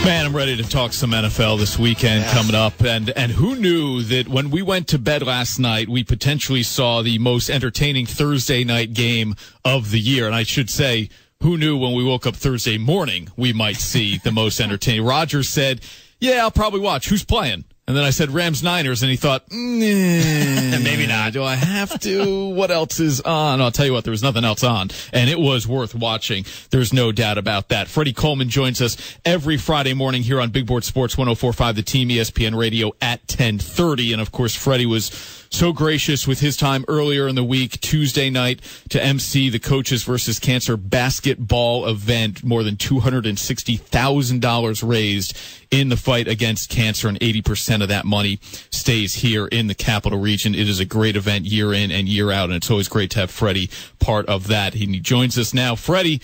Man, I'm ready to talk some NFL this weekend coming up. And who knew that when we went to bed last night, we potentially saw the most entertaining Thursday night game of the year. And I should say, who knew when we woke up Thursday morning we might see the most entertaining? Roger said, yeah, I'll probably watch. Who's playing? And then I said Rams-Niners, and he thought, maybe not. Do I have to? What else is on? I'll tell you what, there was nothing else on, and it was worth watching. There's no doubt about that. Freddie Coleman joins us every Friday morning here on Big Board Sports 104.5, the Team ESPN Radio at 10:30. And, of course, Freddie was so gracious with his time earlier in the week, Tuesday night, to MC the Coaches versus Cancer basketball event. More than $260,000 raised in the fight against cancer, and 80% of that money stays here in the capital region. It is a great event year in and year out, and it's always great to have Freddie part of that. He joins us now. Freddie,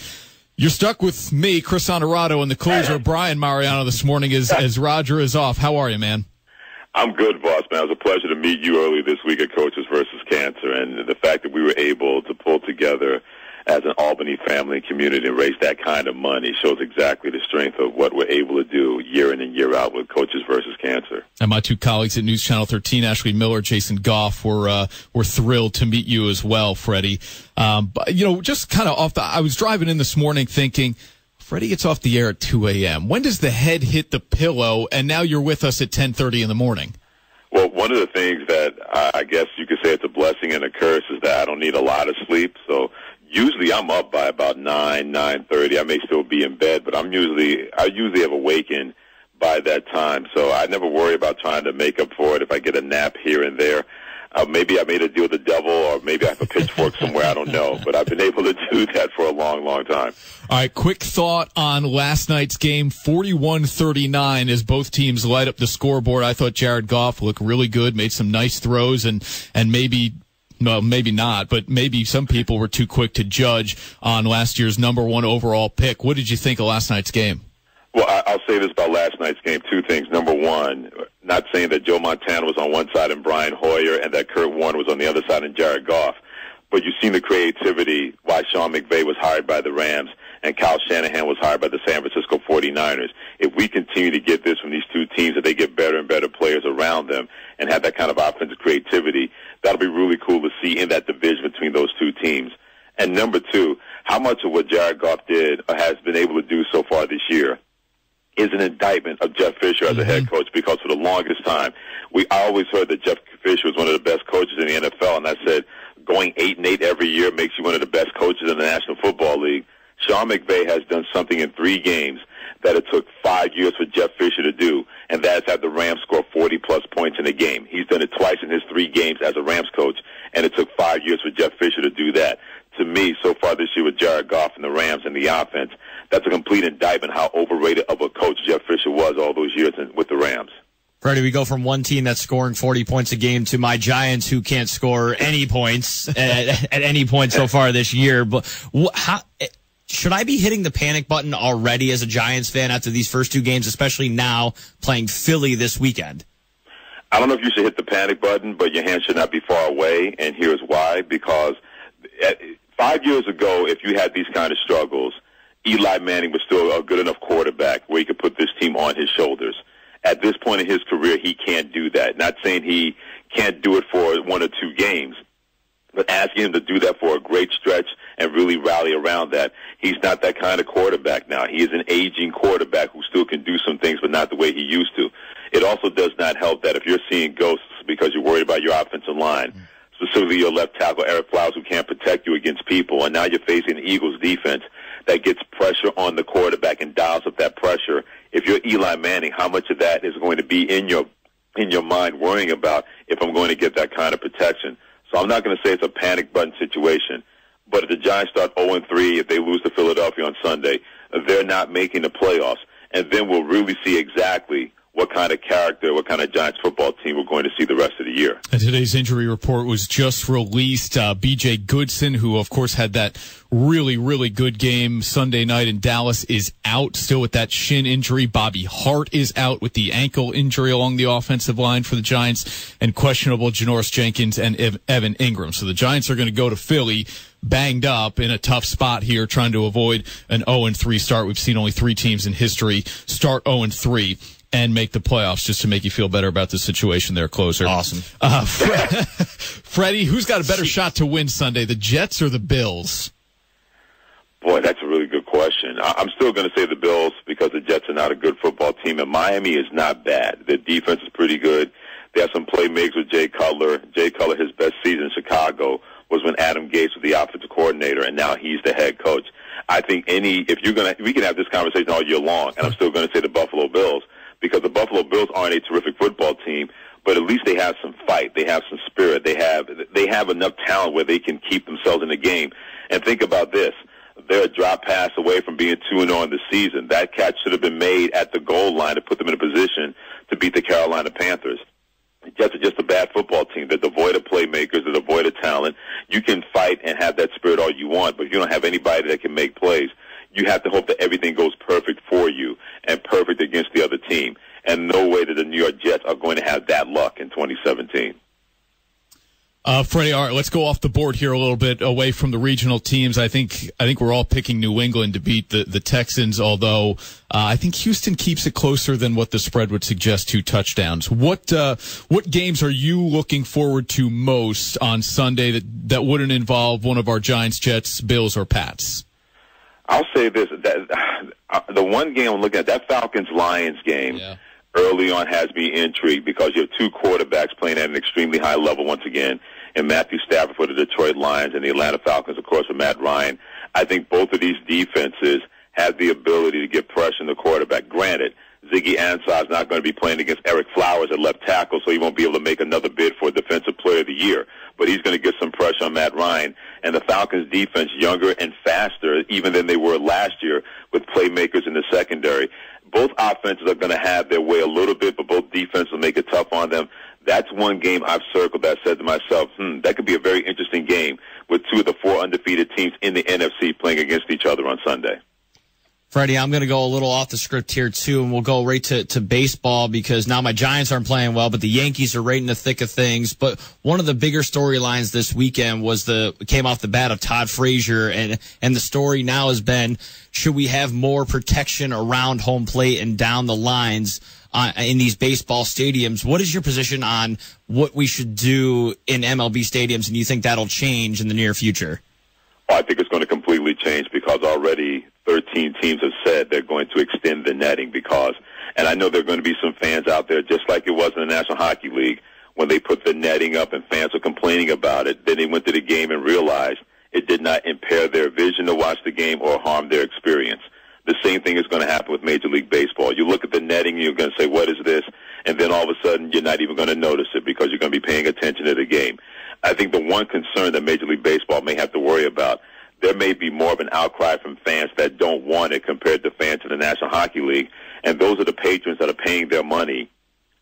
you're stuck with me, Chris Honorado, and the closer, Brian Mariano, this morning as Roger is off. How are you, man? I'm good, boss, man. It was a pleasure to meet you earlier this week at Coaches versus Cancer, and the fact that we were able to pull together as an Albany family and community and raise that kind of money shows exactly the strength of what we're able to do year in and year out with Coaches versus Cancer. And my two colleagues at News Channel 13, Ashley Miller, Jason Goff, were thrilled to meet you as well, Freddie. But, just kind of I was driving in this morning thinking, Freddie gets off the air at 2 a.m. When does the head hit the pillow? And now you're with us at 10:30 in the morning. Well, one of the things that I guess you could say it's a blessing and a curse is that I don't need a lot of sleep. So usually I'm up by about 9:30. I may still be in bed, but I usually have awakened by that time. So I never worry about trying to make up for it if I get a nap here and there. Maybe I made a deal with the devil, or maybe I have a pitchfork somewhere. I don't know. But I've been able to do that for a long, long time. All right, quick thought on last night's game, 41-39 as both teams light up the scoreboard. I thought Jared Goff looked really good, made some nice throws, and maybe not, but maybe some people were too quick to judge on last year's number one overall pick. What did you think of last night's game? Well, I'll say this about last night's game. Two things. Number one, not saying that Joe Montana was on one side and Brian Hoyer and that Kurt Warner was on the other side and Jared Goff, but you've seen the creativity why Sean McVay was hired by the Rams and Kyle Shanahan was hired by the San Francisco 49ers. If we continue to get this from these two teams, that they get better and better players around them and have that kind of offensive creativity, that'll be really cool to see in that division between those two teams. And number two, how much of what Jared Goff did or has been able to do so far this year is an indictment of Jeff Fisher as a head coach, because for the longest time, I always heard that Jeff Fisher was one of the best coaches in the NFL, and I said going 8-8 every year makes you one of the best coaches in the National Football League. Sean McVay has done something in 3 games that it took 5 years for Jeff Fisher to do, and that's have the Rams score 40-plus points in a game. He's done it twice in his 3 games as a Rams coach, and it took 5 years for Jeff Fisher to do that. To me, so far this year with Jared Goff and the Rams and the offense, that's a complete indictment how overrated of a coach Jeff Fisher was all those years with the Rams. Freddie, we go from one team that's scoring 40 points a game to my Giants, who can't score any points at any point so far this year. But should I be hitting the panic button already as a Giants fan after these first 2 games, especially now playing Philly this weekend? I don't know if you should hit the panic button, but your hand should not be far away, and here's why. Because 5 years ago, if you had these kind of struggles, Eli Manning was still a good enough quarterback where he could put this team on his shoulders. At this point in his career, he can't do that. Not saying he can't do it for 1 or 2 games, but asking him to do that for a great stretch and really rally around that, he's not that kind of quarterback now. He is an aging quarterback who still can do some things, but not the way he used to. It also does not help that if you're seeing ghosts because you're worried about your offensive line, specifically your left tackle, Eric Flowers, who can't protect you against people, and now you're facing the Eagles' defense that gets pressure on the quarterback and dials up that pressure. If you're Eli Manning, how much of that is going to be in your mind worrying about if I'm going to get that kind of protection? So I'm not going to say it's a panic button situation, but if the Giants start 0-3, if they lose to Philadelphia on Sunday, they're not making the playoffs, and then we'll really see exactly what kind of character, what kind of Giants football team we're going to see the rest of the year. And today's injury report was just released. B.J. Goodson, who, of course, had that really, really good game Sunday night in Dallas, is out still with that shin injury. Bobby Hart is out with the ankle injury along the offensive line for the Giants, and questionable Janoris Jenkins and Evan Ingram. So the Giants are going to go to Philly banged up in a tough spot here, trying to avoid an 0-3 start. We've seen only 3 teams in history start 0-3 and make the playoffs, just to make you feel better about the situation there, closer. Awesome. Freddie, who's got a better shot to win Sunday, the Jets or the Bills? Boy, that's a really good question. I'm still going to say the Bills because the Jets are not a good football team, and Miami is not bad. Their defense is pretty good. They have some playmakers with Jay Cutler. Jay Cutler, his best season in Chicago was when Adam Gase was the offensive coordinator, and now he's the head coach. I think we can have this conversation all year long, and I'm still going to say the Buffalo Bills because the Buffalo Bills aren't a terrific football team, but at least they have some fight. They have some spirit. They have enough talent where they can keep themselves in the game. And think about this. They're a drop pass away from being 2-0 in the season. That catch should have been made at the goal line to put them in a position to beat the Carolina Panthers. The Jets are just a bad football team. They're devoid of playmakers. They're devoid of talent. You can fight and have that spirit all you want, but if you don't have anybody that can make plays, you have to hope that everything goes perfect for you and perfect against the other team. And no way that the New York Jets are going to have that luck in 2017. Freddie, all right, let's go off the board here a little bit away from the regional teams. I think we're all picking New England to beat the Texans, although I think Houston keeps it closer than what the spread would suggest, 2 touchdowns. What games are you looking forward to most on Sunday that wouldn't involve one of our Giants, Jets, Bills, or Pats? I'll say this, that the one game I'm looking at, that Falcons-Lions game, early on has me intrigued because you have 2 quarterbacks playing at an extremely high level once again, and Matthew Stafford for the Detroit Lions and the Atlanta Falcons, of course, for Matt Ryan. I think both of these defenses have the ability to get pressure on the quarterback. Granted, Ziggy Ansah is not going to be playing against Eric Flowers at left tackle, so he won't be able to make another bid for Defensive Player of the Year. But he's going to get some pressure on Matt Ryan. And the Falcons' defense, younger and faster, even than they were last year, with playmakers in the secondary. Both offenses are going to have their way a little bit, but both defenses will make it tough on them. That's one game I've circled that said to myself, that could be a very interesting game with 2 of the 4 undefeated teams in the NFC playing against each other on Sunday. Freddie, I'm going to go a little off the script here, too, and we'll go right to baseball because now my Giants aren't playing well, but the Yankees are right in the thick of things. But one of the bigger storylines this weekend came off the bat of Todd Frazier, and the story now has been, should we have more protection around home plate and down the lines in these baseball stadiums? What is your position on what we should do in MLB stadiums, and do you think that'll change in the near future? I think it's going to completely change because already 13 teams have said they're going to extend the netting and I know there are going to be some fans out there, just like it was in the National Hockey League, when they put the netting up and fans were complaining about it, then they went to the game and realized it did not impair their vision to watch the game or harm their experience. The same thing is going to happen with Major League Baseball. You look at the netting and you're going to say, what is this? And then all of a sudden you're not even going to notice it because you're going to be paying attention to the game. I think the one concern that Major League Baseball may have to worry about, there may be more of an outcry from fans that don't want it compared to fans in the National Hockey League. And those are the patrons that are paying their money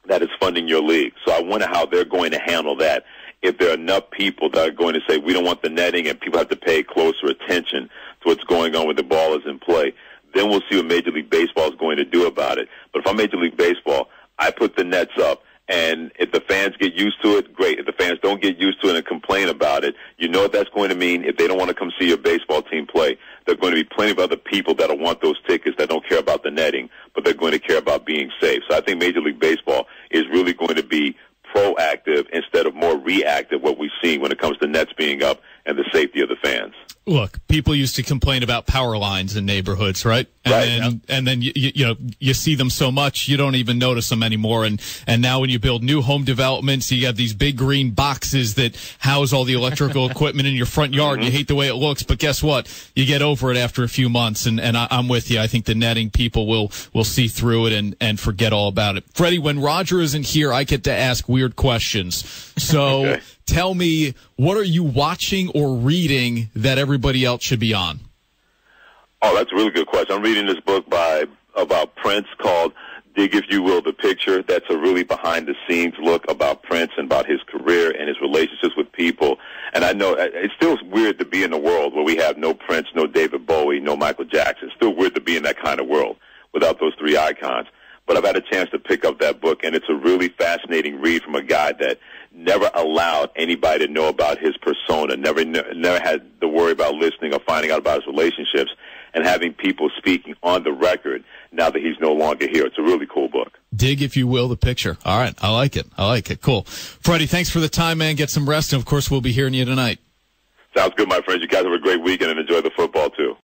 that is funding your league. So I wonder how they're going to handle that. If there are enough people that are going to say, we don't want the netting, and people have to pay closer attention to what's going on when the ball is in play, then we'll see what Major League Baseball is going to do about it. But if I'm Major League Baseball, I put the nets up. And if the fans get used to it, great. If the fans don't get used to it and complain about it, you know what that's going to mean. If they don't want to come see your baseball team play, there are going to be plenty of other people that will want those tickets that don't care about the netting, but they're going to care about being safe. So I think Major League Baseball is really going to be proactive instead of more reactive, what we've seen when it comes to nets being up and the safety of the fans. Look, people used to complain about power lines in neighborhoods, right? And then you see them so much you don't even notice them anymore. And now when you build new home developments, you have these big green boxes that house all the electrical equipment in your front yard. And you hate the way it looks, but guess what? You get over it after a few months. And I'm with you. I think the netting people will see through it and forget all about it. Freddie, when Roger isn't here, I get to ask weird questions. So. Okay. Tell me, what are you watching or reading that everybody else should be on? Oh, that's a really good question. I'm reading this book about Prince called Dig If You Will, the Picture. That's a really behind-the-scenes look about Prince and about his career and his relationships with people. And I know it's still weird to be in a world where we have no Prince, no David Bowie, no Michael Jackson. It's still weird to be in that kind of world without those 3 icons. But I've had a chance to pick up that book, and it's a really fascinating read from a guy that never allowed anybody to know about his persona, never had to worry about listening or finding out about his relationships, and having people speaking on the record now that he's no longer here. It's a really cool book. Dig, if you will, the picture. All right. I like it. Cool. Freddie, thanks for the time, man. Get some rest, and, of course, we'll be hearing you tonight. Sounds good, my friends. You guys have a great weekend and enjoy the football, too.